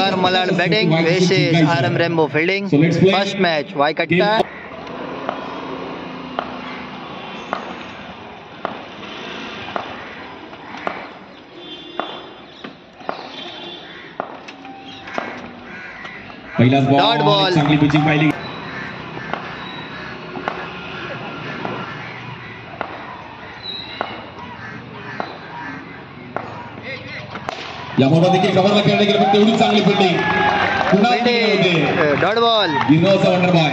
Omkar Malad batting versus RM Rainbow fielding. First match, Waikato. Dot ball. चांगली pitching पाहिली. या बॉलवर देखील कव्हरला खेळले गेले पण तेवढी चांगली फिल्डिंग. पुन्हा डॉट बॉल. गिरगावचा वंडर बॉय.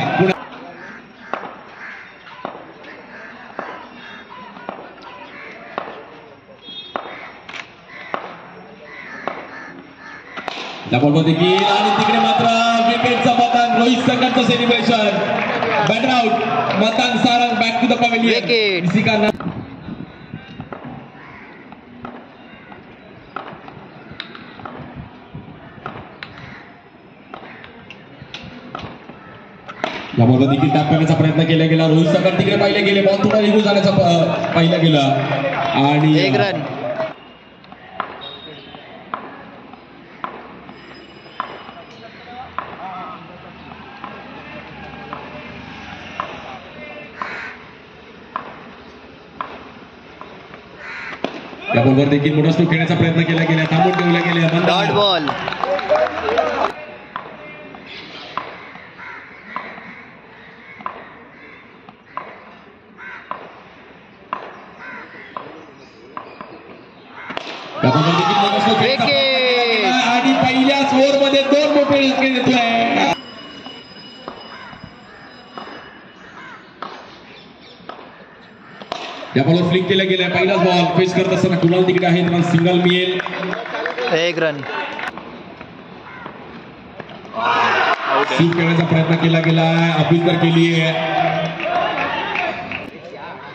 या बॉलवर देखील आणि तिकडे मात्र विकेटचा मतदान. रोहित संघाचं सेलिब्रेशन. Batter out. मतदान Sarang back to the pavilion. Wicket. या बॉलवर देखील टॅप करण्याचा प्रयत्न केला गेला. रोहित संघात तिकडे पाहिले गेले. बॉल थोडा निघून जाण्याचा पाहिला गेला आणि एक रन. या बॉलवर देखील मोठा स्ट्रोक खेळण्याचा प्रयत्न केला गेला. थांबून ठेवला गेला. Dot ball. आणि पहिल्याच ओव्हरमध्ये 2 मोठे विकेट घेतलाय. या बॉलवर फ्लिक केला गेला. पहिलाच बॉल फेस करत असताना कुणाल तिकडे आहे तर सिंगल मिळेल. एक रन. स्वीप करण्याचा प्रयत्न केला गेला. अपील तर केली आहे.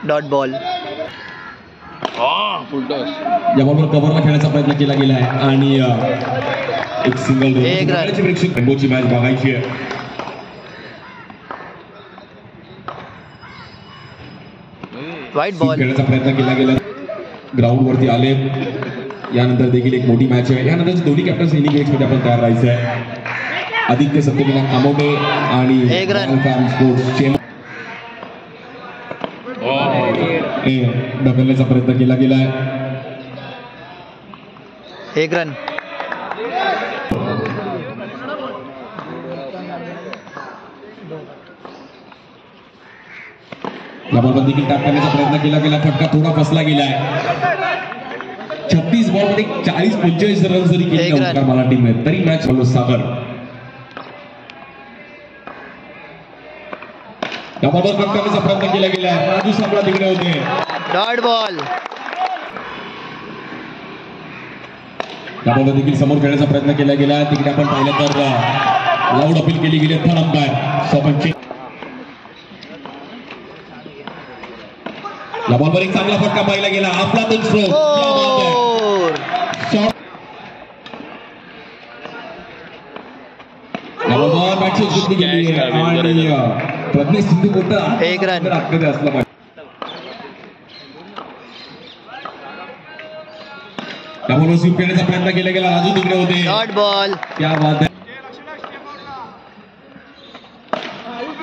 Dot ball. या बॉलवर कव्हरला खेळण्याचा प्रयत्न केला गेला आहे आणि एक सिंगल. एक रन. प्रेक्षक रेनबोची मॅच बघायची आहे. White ball. खेळण्याचा प्रयत्न केला गेला. ग्राउंड वरती आले. यानंतर देखील एक मोठी मॅच आहे. यानंतर दोन्ही कॅप्टन्स इनिंग मध्ये आपण तयार राहायचं आहे. आदित्य सत्यविनायक कामोटे आणि स्पोर्ट्स ढकलण्याचा प्रयत्न केला गेलाय. एक रन. या बॉलवर देखील टॅप करण्याचा प्रयत्न केला गेला. फटका थोडा फसला गेलाय. 36 बॉलमध्ये 40-45 रन जरी केले ओंकार मला टीम तरी मॅच सागर. या बॉलवर कट करण्याचा प्रयत्न केला गेला. राजू साबळा तिकडे होते. Dot ball. या बॉलवर देखील समोर खेळण्याचा प्रयत्न केला गेला. तिकडे आपण पाहिलं तर लाऊड अपील केली गेली. थर्ड अंपायर स्वपनचे. या बॉलवर एक चांगला फटका पाहिला गेला. आपला 2 स्ट्रोक. या बॉलवर बॅटची सुट्टी गेली आणि प्रज्ञेश सिंधू मोठं एक रन. आतमध्ये असला पाहिजे. या बॉलवर स्वीप करण्याचा प्रयत्न केला गेला. राजू तिकडे होते. Dot ball. क्या बात आहे.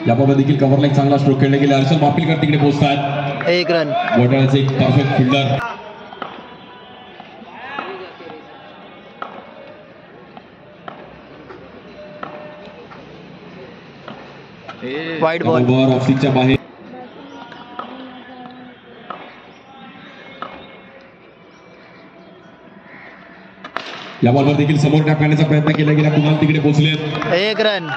या बॉलवर देखील कव्हरला एक चांगला स्ट्रोक खेळला गेला. हर्षल मापिलकर तिकडे पोहोचतात. एक रन. वडाळ्याचे एक perfect fielder. Wide ball. Off स्टिकच्या बाहेर. या बॉलवर देखील समोर टॅप करण्याचा प्रयत्न केला गेला. कुणाल तिकडे पोहोचले. एक रन.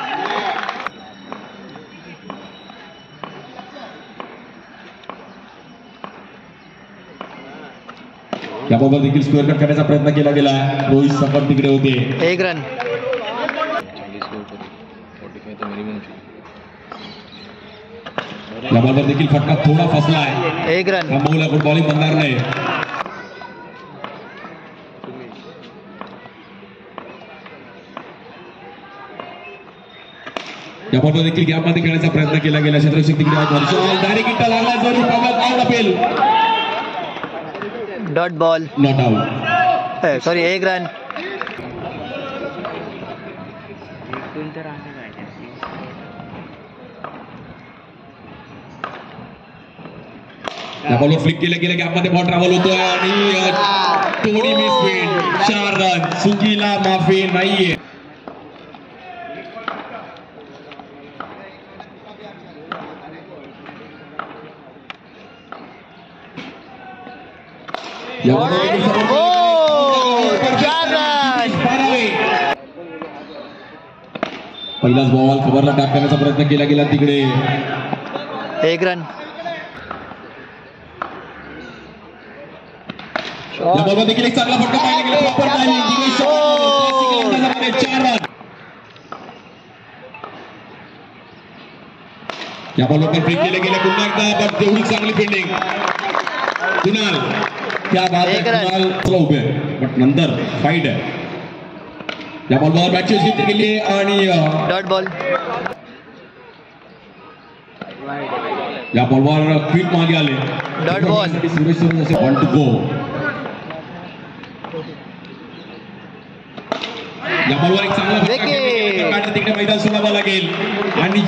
या बॉलवर देखील स्क्वेअर कट करण्याचा प्रयत्न केला गेला. रोहित संघात तिकडे होते. एक रन. या बॉलवर देखील फटका थोडा फसला आहे. एक रन. थांबवला पण बॉलिंग बनणार नाही. या बॉलवर देखील गॅपमध्ये खेळण्याचा प्रयत्न केला गेला. क्षेत्ररक्षक तिकडे डायरेक्ट हिट लागला. जरूर out अपेल. Dot ball. Not out. Sorry एक रन. त्या बॉलवर फ्लिक केलं गेलं गॅपमध्ये बॉल ट्रॅव्हल होतोय आणि टोनी मिसफील्ड 4 रन. चुकीला माफी नाहीये. पहिलाच बॉल खबरला टॅप करण्याचा प्रयत्न केला गेला तिकडे. 1 रन. या बॉलवर देखील एक चांगला फटका पाहिला गेला. Proper timing. 4 रन. या बॉलवर पण फ्लिक केले गेले पुन्हा एकदा, पण तेवढी चांगली फिल्डिंग. कुणाल त्या कुणाल उभे बट नंतर फाईट आहे. या बॉलवर मॅच घेतली गेली आणि डॉट बॉल. या बॉलवर क्विक मागे आले. Dot ball. सुरेश असे 1 टू गो. या बॉलवर एक चांगला फटका तिकडे मैदान सोडावं लागेल आणि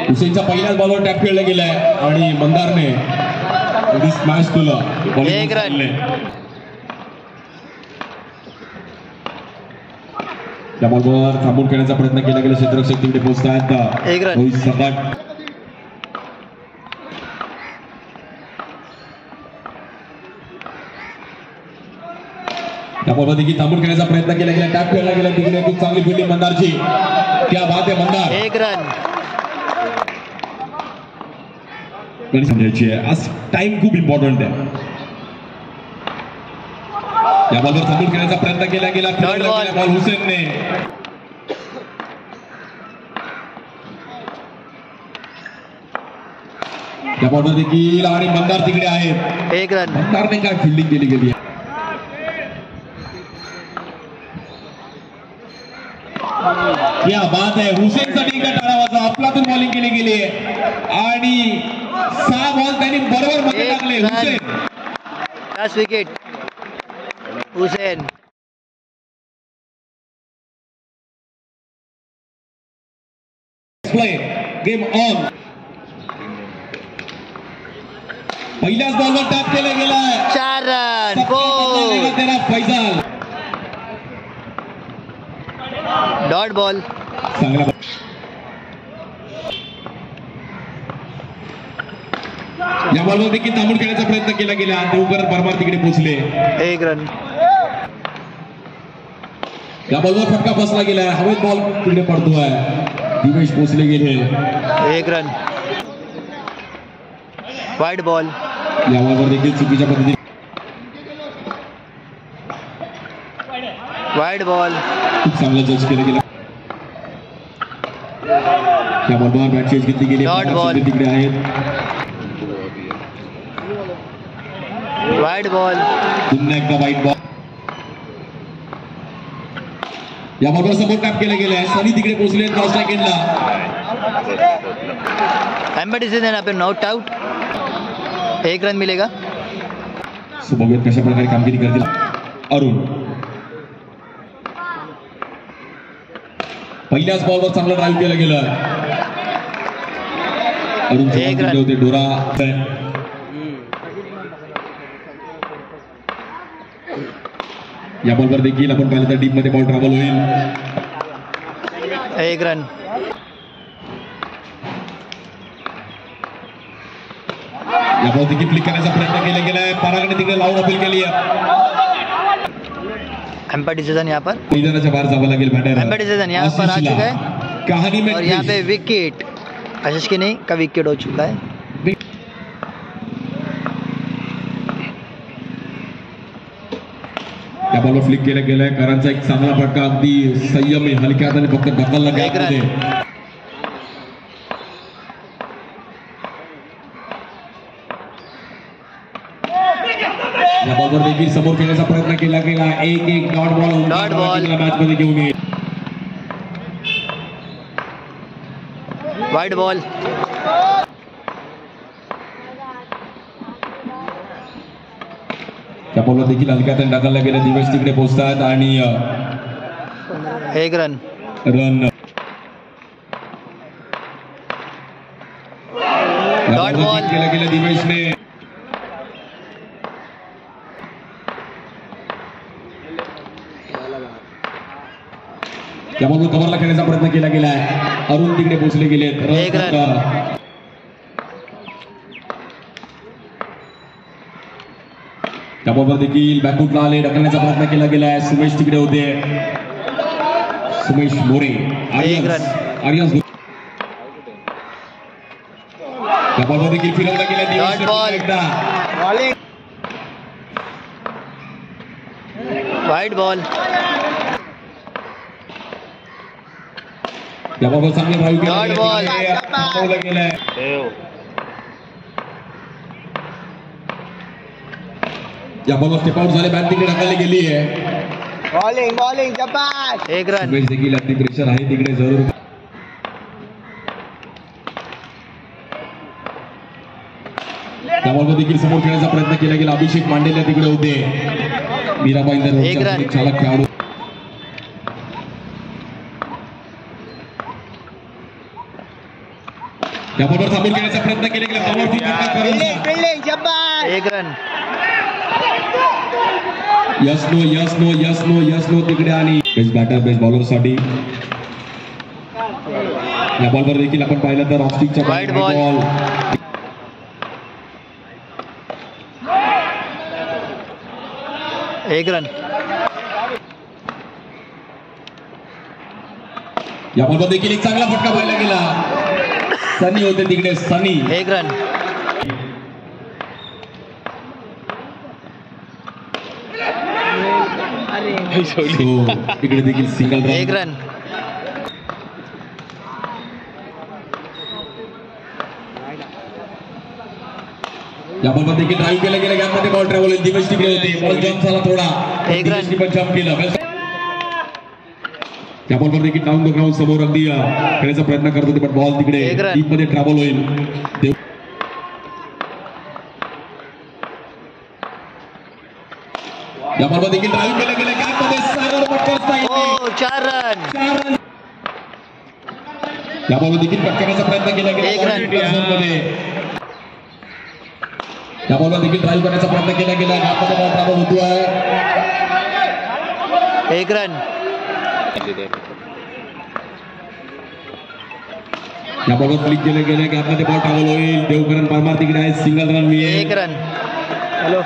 हुसेनचा पहिल्याच बॉलवर टॅप खेळला गेलाय आणि मंदारने स्मॅश केलं. 1 रन. त्या बॉलवर थांबून खेळण्याचा प्रयत्न केला गेला. क्षेत्ररक्षक तिकडे पोहोचतायत. 1 रन. रोहित सपाट. त्या बॉलवर देखील थांबून खेळण्याचा प्रयत्न केला गेला. टॅप खेळला गेला तिकडे. खूप चांगली फिल्डिंग मंदारची. क्या बात आहे मंदार. 1 रन. समजायची आहे आज टाइम खूप इम्पॉर्टंट आहे. या बॉलवर थांबून खेळण्याचा प्रयत्न केला गेला. बॉल हुसेनने. त्या बॉलवर देखील आणि मंदार तिकडे आहेत. 1 रन. मंदारने काय फिल्डिंग केली गेली. क्या बात आहे. हुसेनसाठी का टाळावाचा अफलातून बॉलिंग केली गेली आणि 6 बॉल त्यांनी बरोबर मध्ये टाकले. Hussain 10 wicket. Hussain. Game on. पहिल्याच बॉलवर टॅप केला गेलाय. 4 रन. 4. फैसल. Dot ball. चांगला. या बॉलवर देखील थांबून खेळण्याचा प्रयत्न केला गेला. देवकर परमार तिकडे पोहोचले. 1 रन. या बॉलवर फटका बसला गेला. हवेत बॉल तिकडे पडतोय. दिवेश पोहोचले गेले. 1 रन. Wide ball. या बॉलवर देखील चुकीच्या पद्धतीने वाईड बॉल. खूप चांगलं जज केलं गेलं. त्या बॉलवर बॅट चेंज घेतली गेली. Dot ball. तिकडे आहेत. Wide ball. पुन्हा एकदा वाईट बॉल. या बॉलवर समोर टॅप केलं गेलंय. सनी तिकडे पोहोचले. फर्स्ट सेकंडला एम्बेड डिसीजन यहाँ पे नॉट आउट. 1 रन मिलेगा. सो बघूयात कशा प्रकारे कामगिरी करतील अरुण. पहिल्याच बॉलवर चांगलं ड्राईव्ह केलं गेलं. अरुण 1 रन. होते. डोरा या बॉलवर देखील आपण पाहिलं तर डीप मध्ये बॉल ट्रॅव्हल होईल. 1 रन. या बॉल देखील फ्लिक करण्याचा प्रयत्न केला गेलाय. परागने तिकडे लावून अपील केली आहे. एम्पायर डिसीजन यहाँ पर. मैदानाच्या बाहेर जावं लागेल बॅटर. एम्पायर डिसीजन यहाँ पर आ चुका है. कहानी में और यहाँ पे विकेट. आशीष की नहीं का विकेट हो चुका है. या बॉलवर फ्लिक केलं गेलंय. करांचा एक चांगला फटका अगदी संयमी हलक्या हाताने फक्त ढकलला गेला. या बॉलवर देखील समोर खेळण्याचा प्रयत्न केला गेला. 1-1 dot ball. Dot ball. Match मध्ये घेऊन येईल. Wide ball. त्या बॉलवर देखील हलक्यात ढकलला गेलं. दिवस तिकडे पोहोचतात आणि एक रन. Run dot ball. केलं गेलं दिवेशने. त्यामुळे कव्हरला खेळण्याचा प्रयत्न केला गेलाय. अरुण तिकडे पोहोचले गेलेत. एक रन. त्याबरोबर देखील बॅकफुटला आले. ढकलण्याचा प्रयत्न केला गेलाय. सुमेश तिकडे होते. सुमेश मोरे. एक रन. आर्यन्स त्याबरोबर देखील फिरवला गेला. Dot ball. White ball. त्याबरोबर चांगले ड्राईव्ह डॉट बॉल. थांबवलं गेलंय. याबरोबर स्टेप आउट झाले. बॅट तिकडे ढकलली गेली आहे. बॉलिंग जपास. एक रन. सुमेश देखील अगदी प्रेशर आहे तिकडे जरूर. त्याबरोबर देखील समोर खेळण्याचा प्रयत्न केला गेला. अभिषेक मांडेले तिकडे होते. मीराबाई एक रन. चालक खेळाडू. त्याबरोबर समोर खेळण्याचा प्रयत्न केला गेला. फिल्डिंग जपास. एक रन. यस नो तिकडे आणि बेस्ट बॅटर बेस्ट बॉलर साठी या बॉलवर देखील आपण पाहिलं तर ऑफस्टिकच्या वाईड बॉल. एक रन. या बॉलवर देखील एक चांगला फटका पाहायला गेला. सनी होते तिकडे. सनी. एक रन. तिकडे देखील सिंगल रन. एक रन. या बॉलवर देखील ड्राईव्ह केलं गेलं. गॅपमध्ये बॉल ट्रॅव्हल. दिवेश तिकडे होते. बॉल जम्प झाला थोडा. एक रन. दिवेशने पण जम्प केलं. त्या बॉलवर देखील डाऊन द ग्राउंड समोर अगदी खेळण्याचा प्रयत्न करत होते पण बॉल तिकडे एक रन. डीप मध्ये ट्रॅव्हल होईल. या बॉलवर देखील ड्राईव्ह केलं गेलं. गॅपमध्ये सागर पटकन ओ 4 रन. या बॉलवर देखील पटकवण्याचा प्रयत्न केला गेला. एक रन. या बॉलवर देखील ड्राईव्ह करण्याचा प्रयत्न केला गेला. गॅपमध्ये बॉल ट्रॅव्हल होतोय. एक रन. या बॉलवर क्लिक केले गेले. गॅपमध्ये बॉल ट्रॅव्हल होईल. देवकरण परमार तिकडे आहे. सिंगल रन मिळेल. एक रन. हॅलो.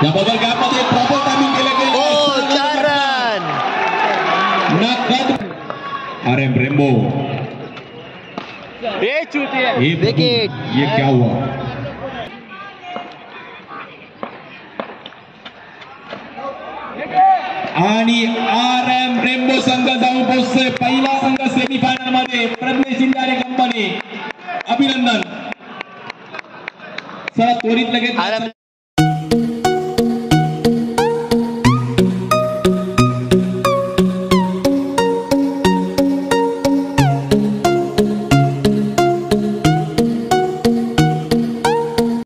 या बॉलवर गॅपमध्ये प्रॉपर टायमिंग केलं गेलं. ओ 4 रन. अरे रेम्बो विकेट. ये क्या हुआ. आणि RM रेम्बो संघ जाऊन पोहोचतोय. पहिला संघ सेमीफायनल मध्ये. प्रज्ञेश शिंदे आणि कंपनी. अभिनंदन. चला त्वरित लगेच